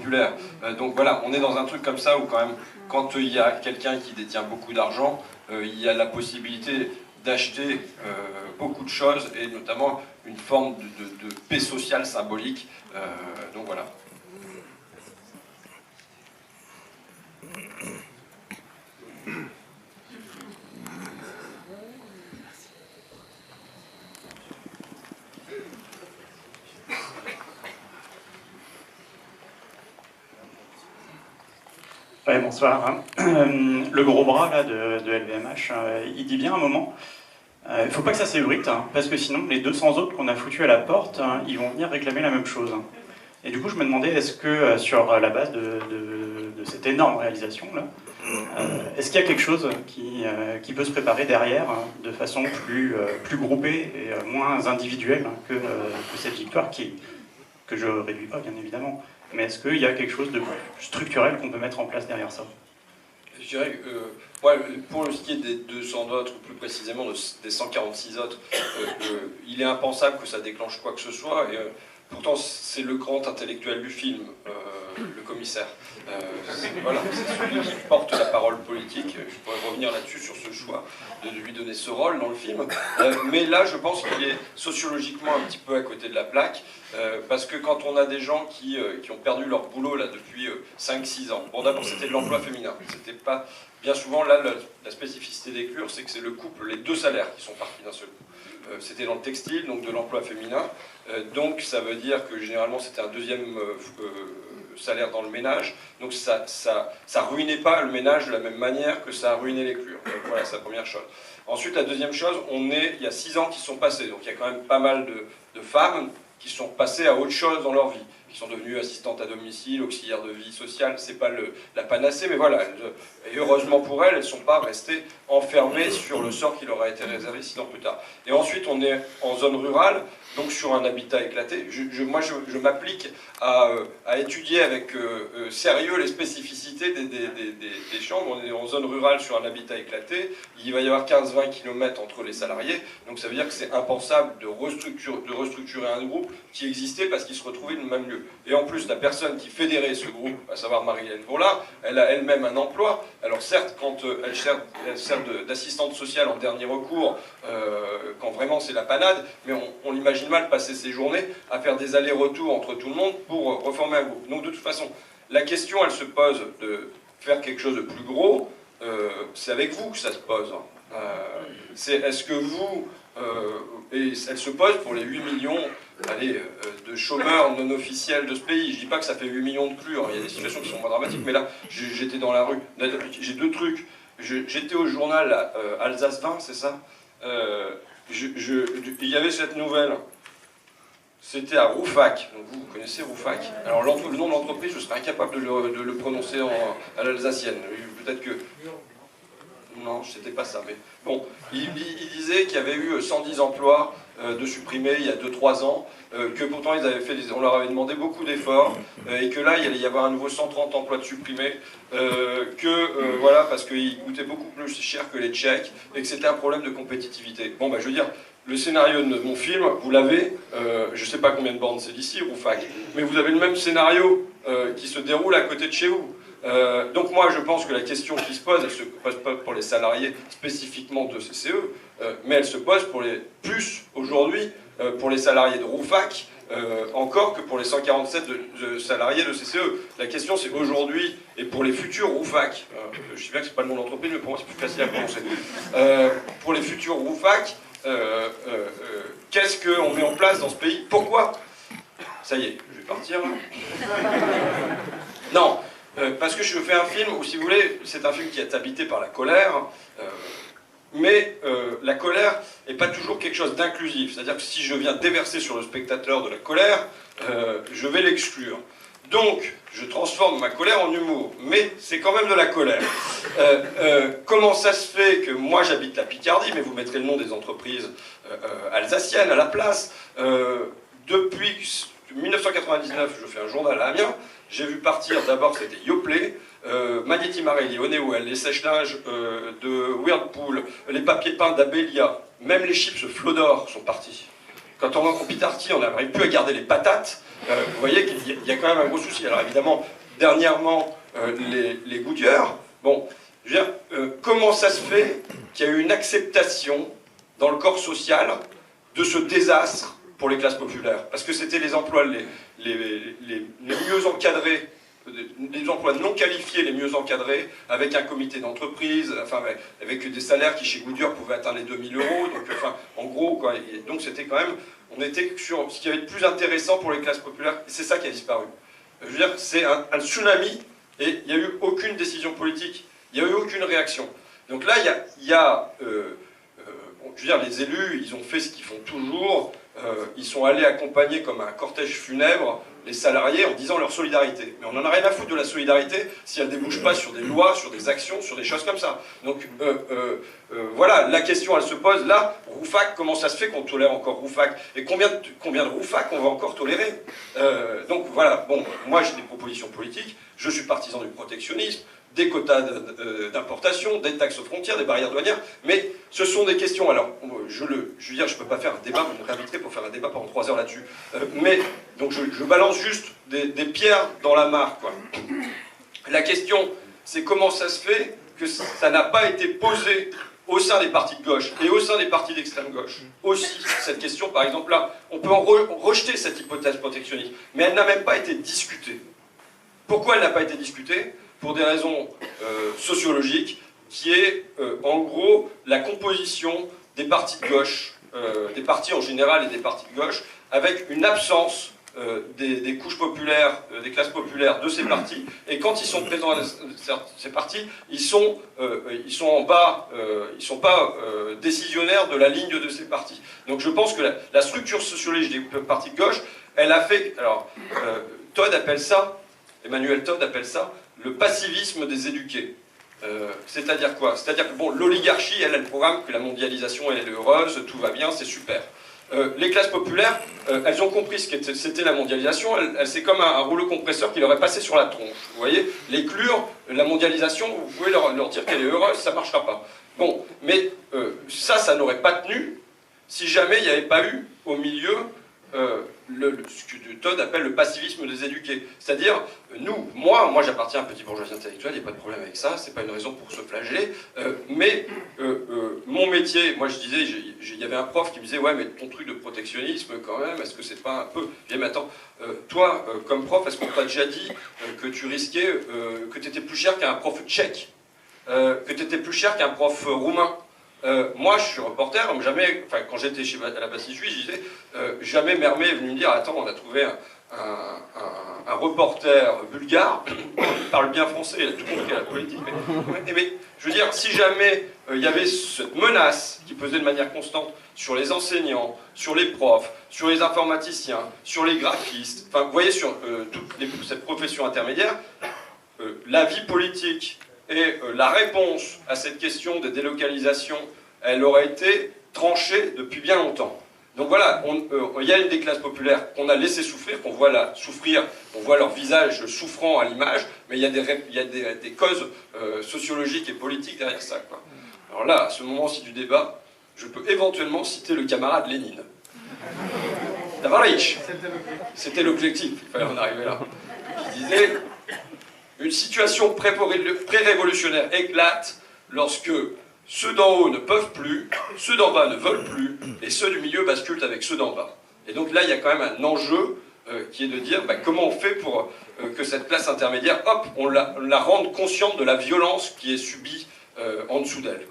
populaire. Donc voilà, on est dans un truc comme ça où quand même, quand il y a quelqu'un qui détient beaucoup d'argent, il y a la possibilité d'acheter beaucoup de choses, et notamment une forme de paix sociale symbolique. Donc voilà. Ouais, bonsoir. Le gros bras là, de LVMH, il dit bien à un moment, il ne faut pas que ça s'ébruite, hein, parce que sinon les 200 autres qu'on a foutus à la porte, hein, ils vont venir réclamer la même chose. Et du coup, je me demandais, est-ce que sur la base de cette énorme réalisation, là, est-ce qu'il y a quelque chose qui peut se préparer derrière, hein, de façon plus groupée et moins individuelle, hein, que cette victoire que je ne réduis pas, bien évidemment. Mais est-ce qu'il y a quelque chose de structurel qu'on peut mettre en place derrière ça? Je dirais que, moi, pour ce qui est des 200 autres, ou plus précisément des 146 autres, il est impensable que ça déclenche quoi que ce soit. Et, pourtant, c'est le grand intellectuel du film, le commissaire. Voilà, c'est celui qui porte la parole politique. Je pourrais revenir là-dessus, sur ce choix de lui donner ce rôle dans le film. Mais là, je pense qu'il est sociologiquement un petit peu à côté de la plaque, parce que quand on a des gens qui ont perdu leur boulot là, depuis 5-6 ans, bon, d'abord, c'était de l'emploi féminin. C'était pas... Bien souvent, là, la spécificité des cures, c'est que c'est le couple, les deux salaires qui sont partis d'un seul coup. C'était dans le textile, donc de l'emploi féminin. Donc ça veut dire que généralement c'était un deuxième salaire dans le ménage. Donc ça ruinait pas le ménage de la même manière que ça a ruiné les cures. Donc voilà, c'est la première chose. Ensuite, la deuxième chose, il y a 6 ans qui sont passés. Donc il y a quand même pas mal de femmes qui sont passées à autre chose dans leur vie, qui sont devenues assistantes à domicile, auxiliaires de vie sociale. C'est pas la panacée, mais voilà. Et heureusement pour elles, elles ne sont pas restées enfermées sur le sort qui leur a été réservé 6 ans plus tard. Et ensuite, on est en zone rurale, donc sur un habitat éclaté. Moi, je m'applique à étudier avec sérieux les spécificités des chambres. On est en zone rurale sur un habitat éclaté. Il va y avoir 15-20 km entre les salariés. Donc ça veut dire que c'est impensable de restructurer un groupe qui existait parce qu'il se retrouvait dans le même lieu. Et en plus, la personne qui fédérait ce groupe, à savoir Marie-Hélène Bourlard, elle a elle-même un emploi. Alors certes, quand elle sert d'assistante sociale en dernier recours, quand vraiment c'est la panade, mais on imagine mal passer ses journées à faire des allers-retours entre tout le monde pour reformer un groupe. Donc de toute façon, la question, elle se pose de faire quelque chose de plus gros. C'est avec vous que ça se pose. Est-ce que vous... et elle se pose pour les 8 millions de chômeurs non officiels de ce pays. Je dis pas que ça fait 8 millions de clus, il y a des situations qui sont moins dramatiques, mais là, j'étais dans la rue. J'ai 2 trucs. J'étais au journal Alsace 20, c'est ça, il y avait cette nouvelle. C'était à Rouffach. Donc vous connaissez Rouffach. Alors le nom de l'entreprise, je serais incapable de le prononcer à l'alsacienne. Peut-être que... Non, c'était pas ça, mais bon, il disait qu'il y avait eu 110 emplois de supprimés il y a 2-3 ans, que pourtant on leur avait demandé beaucoup d'efforts, et que là il allait y avoir à nouveau 130 emplois de supprimés, voilà, parce qu'ils coûtaient beaucoup plus cher que les Tchèques, et que c'était un problème de compétitivité. Bon, je veux dire, le scénario de mon film, vous l'avez, je sais pas combien de bornes c'est d'ici, Rouffach, mais vous avez le même scénario qui se déroule à côté de chez vous. Donc moi je pense que la question qui se pose, elle ne se pose pas pour les salariés spécifiquement de CCE, mais elle se pose plus aujourd'hui pour les salariés de Rouffach, encore que pour les 147 salariés de CCE. La question c'est aujourd'hui, et pour les futurs Rouffach, je sais bien que c'est pas le nom de l'entreprise, mais pour moi c'est plus facile à prononcer, pour les futurs Rouffach, qu'est-ce qu'on met en place dans ce pays? Pourquoi? Ça y est, je vais partir là. Non, parce que je fais un film où, si vous voulez, c'est un film qui est habité par la colère, mais la colère n'est pas toujours quelque chose d'inclusif. C'est-à-dire que si je viens déverser sur le spectateur de la colère, je vais l'exclure. Donc, je transforme ma colère en humour, mais c'est quand même de la colère. Comment ça se fait que moi j'habite la Picardie, mais vous mettrez le nom des entreprises alsaciennes à la place, depuis 1999, je fais un journal à Amiens. J'ai vu partir, d'abord c'était Yoplait, Magneti Marelli, Honeywell, les sèche-linges de Whirlpool, les papiers peints d'Abelia, même les chips Flodor sont partis. Quand on rencontre Peter T, on n'arrive plus à garder les patates, Vous voyez qu'il y a quand même un gros souci. Alors évidemment, dernièrement, les Goodyear, bon, je veux dire, comment ça se fait qu'il y a eu une acceptation dans le corps social de ce désastre pour les classes populaires? Parce que c'était les emplois les mieux encadrés, les emplois non qualifiés les mieux encadrés, avec un comité d'entreprise, enfin, avec des salaires qui chez Goodyear pouvaient atteindre les 2000 €, donc enfin, en gros, quoi. Et donc c'était quand même, on était sur ce qui avait de plus intéressant pour les classes populaires, et c'est ça qui a disparu. Je veux dire, c'est un tsunami, et il n'y a eu aucune décision politique, il n'y a eu aucune réaction. Donc là, je veux dire, les élus, ils ont fait ce qu'ils font toujours, ils sont allés accompagner comme un cortège funèbre les salariés en disant leur solidarité. Mais on n'en a rien à foutre de la solidarité si elle ne débouche pas sur des lois, sur des actions, sur des choses comme ça. Donc voilà, la question elle se pose là, Rouffach, comment ça se fait qu'on tolère encore Rouffach? Et combien de Rouffach on va encore tolérer? Donc voilà, bon, moi j'ai des propositions politiques, je suis partisan du protectionnisme, des quotas d'importation, des taxes aux frontières, des barrières douanières, mais ce sont des questions, alors je veux dire, je ne peux pas faire un débat, vous me réinviterez pour faire un débat pendant 3 heures là-dessus, mais donc je balance juste des pierres dans la mare, quoi. La question, c'est comment ça se fait que ça n'a pas été posé au sein des partis de gauche et au sein des partis d'extrême gauche. Aussi, cette question, par exemple, là, on peut en rejeter cette hypothèse protectionniste, mais elle n'a même pas été discutée. Pourquoi elle n'a pas été discutée? Pour des raisons sociologiques, qui est en gros la composition des partis de gauche, des partis en général et des partis de gauche, avec une absence des couches populaires, des classes populaires de ces partis, et quand ils sont présents à ces partis, ils sont en bas, ils ne sont pas décisionnaires de la ligne de ces partis. Donc je pense que la structure sociologique des partis de gauche, elle a fait, alors Todd appelle ça, Emmanuel Todd appelle ça le passivisme des éduqués. C'est-à-dire quoi? C'est-à-dire que bon, l'oligarchie, elle a le programme que la mondialisation elle est heureuse, tout va bien, c'est super. Les classes populaires, elles ont compris ce qu'était c'était la mondialisation, c'est comme un rouleau compresseur qui leur est passé sur la tronche. Vous voyez, les clure, la mondialisation, vous pouvez leur dire qu'elle est heureuse, ça ne marchera pas. Bon, mais ça n'aurait pas tenu si jamais il n'y avait pas eu au milieu ce que Todd appelle le passivisme des éduqués. C'est-à-dire, moi j'appartiens à un petit bourgeoisie intellectuelle, il n'y a pas de problème avec ça, c'est pas une raison pour se flageller, mais mon métier, moi je disais, il y avait un prof qui me disait, ouais mais ton truc de protectionnisme quand même, est-ce que c'est pas un peu... Je disais, mais attends, toi, comme prof, est-ce qu'on t'a déjà dit que tu risquais, que tu étais plus cher qu'un prof tchèque, que tu étais plus cher qu'un prof roumain? Moi, je suis reporter, jamais, enfin, quand j'étais à la Bastille Suisse, je disais, jamais Mermet est venu me dire, attends, on a trouvé un reporter bulgare, il parle bien français, il a tout compris à la politique, mais je veux dire, si jamais il y avait cette menace qui pesait de manière constante sur les enseignants, sur les profs, sur les informaticiens, sur les graphistes, enfin, vous voyez, sur toute cette profession intermédiaire, la vie politique et la réponse à cette question des délocalisations, elle aurait été tranchée depuis bien longtemps. Donc voilà, il y a une des classes populaires qu'on a laissé souffrir, qu'on voit souffrir, on voit leur visage souffrant à l'image, mais il y a des causes sociologiques et politiques derrière ça, quoi. Alors là, à ce moment-ci du débat, je peux éventuellement citer le camarade Lénine. Tavarich, c'était l'objectif, il fallait en arriver là. Qui disait... Une situation pré-révolutionnaire éclate lorsque ceux d'en haut ne peuvent plus, ceux d'en bas ne veulent plus, et ceux du milieu basculent avec ceux d'en bas. Et donc là, il y a quand même un enjeu qui est de dire comment on fait pour que cette classe intermédiaire, hop, on la rende consciente de la violence qui est subie en dessous d'elle.